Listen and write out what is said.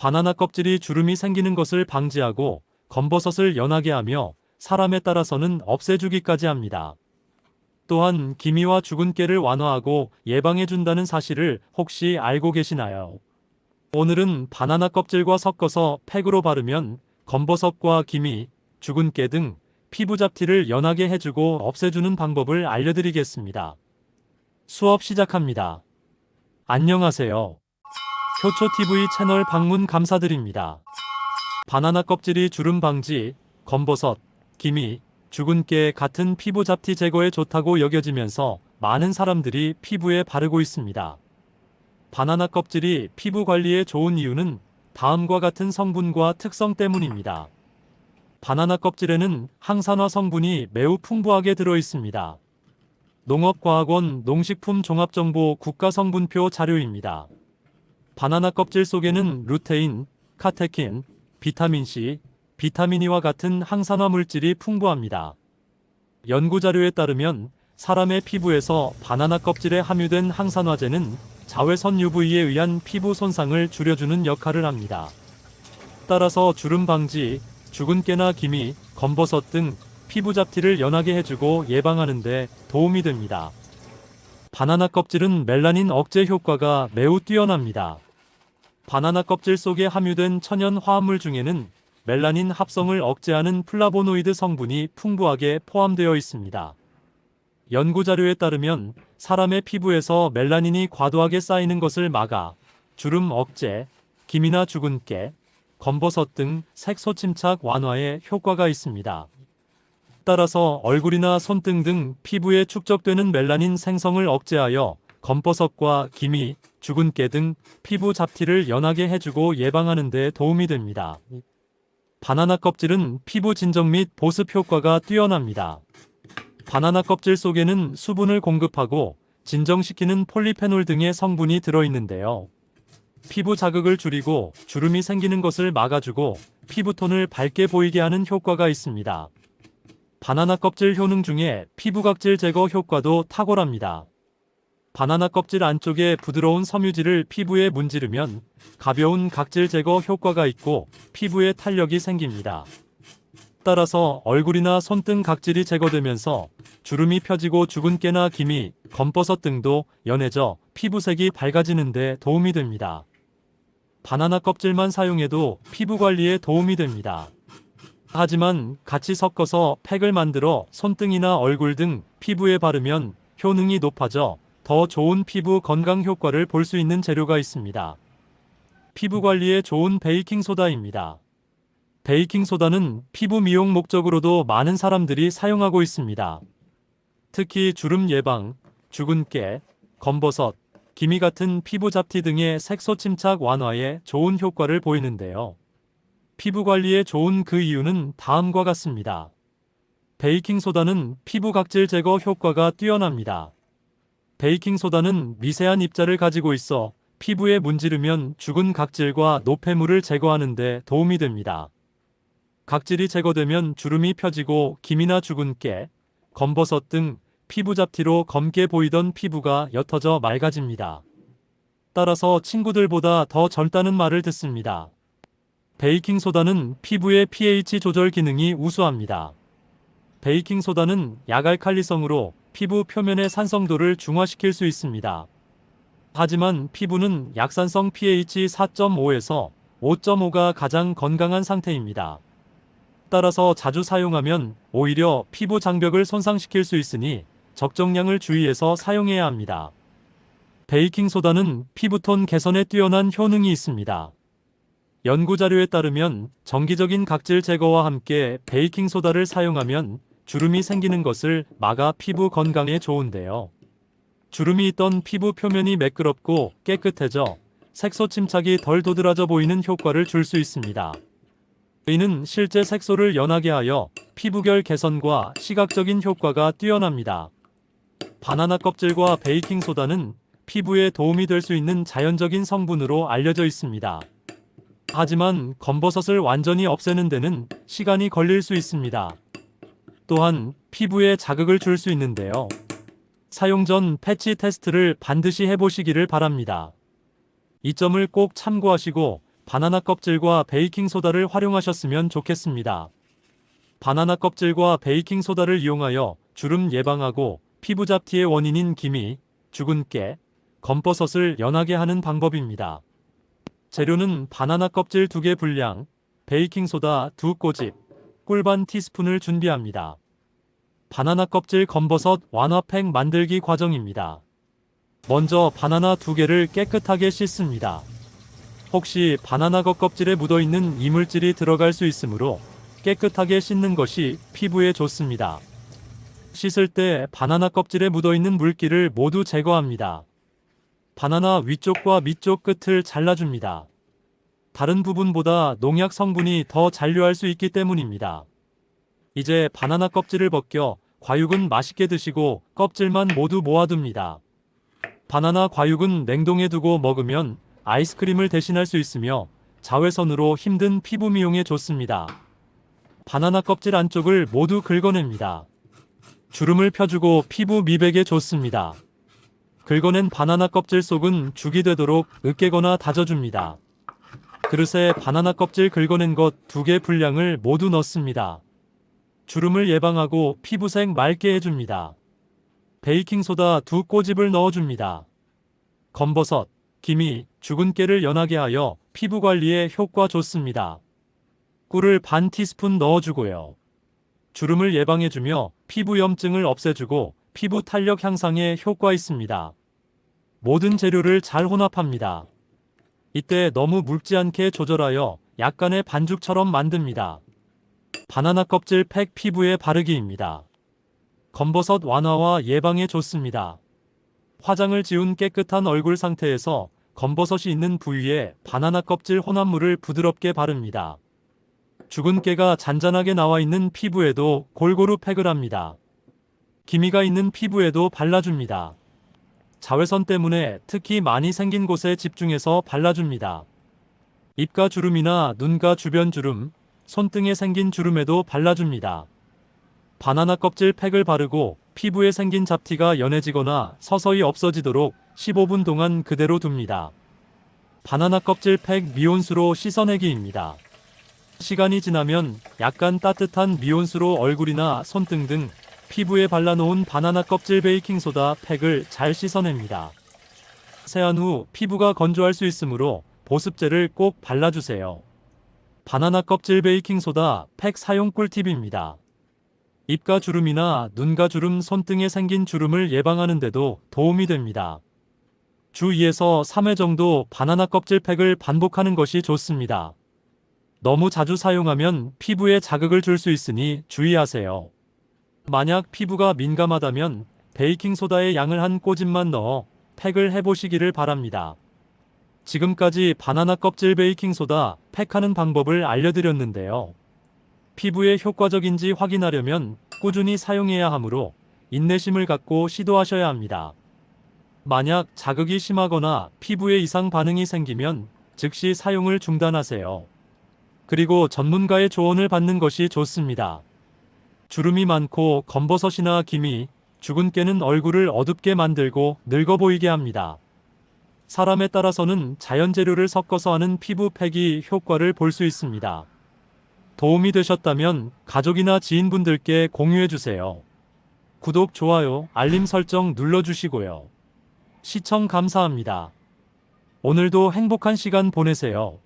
바나나 껍질이 주름이 생기는 것을 방지하고 검버섯을 연하게 하며 사람에 따라서는 없애주기까지 합니다. 또한 기미와 주근깨를 완화하고 예방해준다는 사실을 혹시 알고 계시나요? 오늘은 바나나 껍질과 섞어서 팩으로 바르면 검버섯과 기미, 주근깨 등 피부 잡티를 연하게 해주고 없애주는 방법을 알려드리겠습니다. 수업 시작합니다. 안녕하세요. 효초TV 채널 방문 감사드립니다. 바나나 껍질이 주름 방지, 검버섯, 기미, 주근깨 같은 피부 잡티 제거에 좋다고 여겨지면서 많은 사람들이 피부에 바르고 있습니다. 바나나 껍질이 피부 관리에 좋은 이유는 다음과 같은 성분과 특성 때문입니다. 바나나 껍질에는 항산화 성분이 매우 풍부하게 들어 있습니다. 농업과학원 농식품종합정보 국가성분표 자료입니다. 바나나 껍질 속에는 루테인, 카테킨, 비타민C, 비타민 E와 같은 항산화 물질이 풍부합니다. 연구자료에 따르면 사람의 피부에서 바나나 껍질에 함유된 항산화제는 자외선 UV에 의한 피부 손상을 줄여주는 역할을 합니다. 따라서 주름 방지, 주근깨나 기미, 검버섯 등 피부 잡티를 연하게 해주고 예방하는 데 도움이 됩니다. 바나나 껍질은 멜라닌 억제 효과가 매우 뛰어납니다. 바나나 껍질 속에 함유된 천연 화합물 중에는 멜라닌 합성을 억제하는 플라보노이드 성분이 풍부하게 포함되어 있습니다. 연구자료에 따르면 사람의 피부에서 멜라닌이 과도하게 쌓이는 것을 막아 주름 억제, 기미나 주근깨, 검버섯 등 색소 침착 완화에 효과가 있습니다. 따라서 얼굴이나 손등 등 피부에 축적되는 멜라닌 생성을 억제하여 검버섯과 기미, 주근깨 등 피부 잡티를 연하게 해주고 예방하는 데 도움이 됩니다. 바나나 껍질은 피부 진정 및 보습 효과가 뛰어납니다. 바나나 껍질 속에는 수분을 공급하고 진정시키는 폴리페놀 등의 성분이 들어있는데요. 피부 자극을 줄이고 주름이 생기는 것을 막아주고 피부톤을 밝게 보이게 하는 효과가 있습니다. 바나나 껍질 효능 중에 피부 각질 제거 효과도 탁월합니다. 바나나 껍질 안쪽에 부드러운 섬유질을 피부에 문지르면 가벼운 각질 제거 효과가 있고 피부에 탄력이 생깁니다. 따라서 얼굴이나 손등 각질이 제거되면서 주름이 펴지고 주근깨나 기미, 검버섯 등도 연해져 피부색이 밝아지는 데 도움이 됩니다. 바나나 껍질만 사용해도 피부 관리에 도움이 됩니다. 하지만 같이 섞어서 팩을 만들어 손등이나 얼굴 등 피부에 바르면 효능이 높아져 더 좋은 피부 건강 효과를 볼 수 있는 재료가 있습니다. 피부 관리에 좋은 베이킹소다입니다. 베이킹소다는 피부 미용 목적으로도 많은 사람들이 사용하고 있습니다. 특히 주름 예방, 주근깨, 검버섯, 기미 같은 피부 잡티 등의 색소 침착 완화에 좋은 효과를 보이는데요. 피부 관리에 좋은 그 이유는 다음과 같습니다. 베이킹소다는 피부 각질 제거 효과가 뛰어납니다. 베이킹소다는 미세한 입자를 가지고 있어 피부에 문지르면 죽은 각질과 노폐물을 제거하는 데 도움이 됩니다. 각질이 제거되면 주름이 펴지고 기미나 주근깨, 검버섯 등 피부 잡티로 검게 보이던 피부가 옅어져 맑아집니다. 따라서 친구들보다 더 젊다는 말을 듣습니다. 베이킹소다는 피부의 pH 조절 기능이 우수합니다. 베이킹소다는 약알칼리성으로 피부 표면의 산성도를 중화시킬 수 있습니다. 하지만 피부는 약산성 pH 4.5에서 5.5가 가장 건강한 상태입니다. 따라서 자주 사용하면 오히려 피부 장벽을 손상시킬 수 있으니 적정량을 주의해서 사용해야 합니다. 베이킹소다는 피부톤 개선에 뛰어난 효능이 있습니다. 연구자료에 따르면 정기적인 각질 제거와 함께 베이킹소다를 사용하면 주름이 생기는 것을 막아 피부 건강에 좋은데요. 주름이 있던 피부 표면이 매끄럽고 깨끗해져 색소 침착이 덜 도드라져 보이는 효과를 줄 수 있습니다. 이는 실제 색소를 연하게 하여 피부결 개선과 시각적인 효과가 뛰어납니다. 바나나 껍질과 베이킹소다는 피부에 도움이 될 수 있는 자연적인 성분으로 알려져 있습니다. 하지만 검버섯을 완전히 없애는 데는 시간이 걸릴 수 있습니다. 또한 피부에 자극을 줄 수 있는데요. 사용 전 패치 테스트를 반드시 해보시기를 바랍니다. 이 점을 꼭 참고하시고 바나나 껍질과 베이킹소다를 활용하셨으면 좋겠습니다. 바나나 껍질과 베이킹소다를 이용하여 주름 예방하고 피부 잡티의 원인인 기미, 죽은 깨, 검버섯을 연하게 하는 방법입니다. 재료는 바나나 껍질 2개 분량, 베이킹소다 2꼬집, 꿀 반 티스푼을 준비합니다. 바나나 껍질 검버섯 완화팩 만들기 과정입니다. 먼저 바나나 2개를 깨끗하게 씻습니다. 혹시 바나나 겉껍질에 묻어있는 이물질이 들어갈 수 있으므로 깨끗하게 씻는 것이 피부에 좋습니다. 씻을 때 바나나 껍질에 묻어있는 물기를 모두 제거합니다. 바나나 위쪽과 밑쪽 끝을 잘라줍니다. 다른 부분보다 농약 성분이 더 잔류할 수 있기 때문입니다. 이제 바나나 껍질을 벗겨 과육은 맛있게 드시고 껍질만 모두 모아둡니다. 바나나 과육은 냉동해 두고 먹으면 아이스크림을 대신할 수 있으며 자외선으로 힘든 피부 미용에 좋습니다. 바나나 껍질 안쪽을 모두 긁어냅니다. 주름을 펴주고 피부 미백에 좋습니다. 긁어낸 바나나 껍질 속은 죽이 되도록 으깨거나 다져줍니다. 그릇에 바나나 껍질 긁어낸 것 2개 분량을 모두 넣습니다. 주름을 예방하고 피부색 맑게 해줍니다. 베이킹소다 2꼬집을 넣어줍니다. 검버섯, 기미, 죽은 깨를 연하게 하여 피부 관리에 효과 좋습니다. 꿀을 반 티스푼 넣어주고요. 주름을 예방해주며 피부 염증을 없애주고 피부 탄력 향상에 효과 있습니다. 모든 재료를 잘 혼합합니다. 이때 너무 묽지 않게 조절하여 약간의 반죽처럼 만듭니다. 바나나 껍질 팩 피부에 바르기입니다. 검버섯 완화와 예방에 좋습니다. 화장을 지운 깨끗한 얼굴 상태에서 검버섯이 있는 부위에 바나나 껍질 혼합물을 부드럽게 바릅니다. 죽은 깨가 잔잔하게 나와 있는 피부에도 골고루 팩을 합니다. 기미가 있는 피부에도 발라줍니다. 자외선 때문에 특히 많이 생긴 곳에 집중해서 발라줍니다. 입가 주름이나 눈가 주변 주름, 손등에 생긴 주름에도 발라줍니다. 바나나 껍질 팩을 바르고 피부에 생긴 잡티가 연해지거나 서서히 없어지도록 15분 동안 그대로 둡니다. 바나나 껍질 팩 미온수로 씻어내기입니다. 시간이 지나면 약간 따뜻한 미온수로 얼굴이나 손등 등 피부에 발라놓은 바나나 껍질 베이킹소다 팩을 잘 씻어냅니다. 세안 후 피부가 건조할 수 있으므로 보습제를 꼭 발라주세요. 바나나 껍질 베이킹소다 팩 사용 꿀팁입니다. 입가 주름이나 눈가 주름, 손등에 생긴 주름을 예방하는 데도 도움이 됩니다. 주 2에서 3회 정도 바나나 껍질 팩을 반복하는 것이 좋습니다. 너무 자주 사용하면 피부에 자극을 줄 수 있으니 주의하세요. 만약 피부가 민감하다면 베이킹소다의 양을 한 꼬집만 넣어 팩을 해보시기를 바랍니다. 지금까지 바나나 껍질 베이킹소다 팩하는 방법을 알려드렸는데요. 피부에 효과적인지 확인하려면 꾸준히 사용해야 하므로 인내심을 갖고 시도하셔야 합니다. 만약 자극이 심하거나 피부에 이상 반응이 생기면 즉시 사용을 중단하세요. 그리고 전문가의 조언을 받는 것이 좋습니다. 주름이 많고 검버섯이나 기미, 죽은 깨는 얼굴을 어둡게 만들고 늙어 보이게 합니다. 사람에 따라서는 자연 재료를 섞어서 하는 피부 팩이 효과를 볼 수 있습니다. 도움이 되셨다면 가족이나 지인분들께 공유해주세요. 구독, 좋아요, 알림 설정 눌러주시고요. 시청 감사합니다. 오늘도 행복한 시간 보내세요.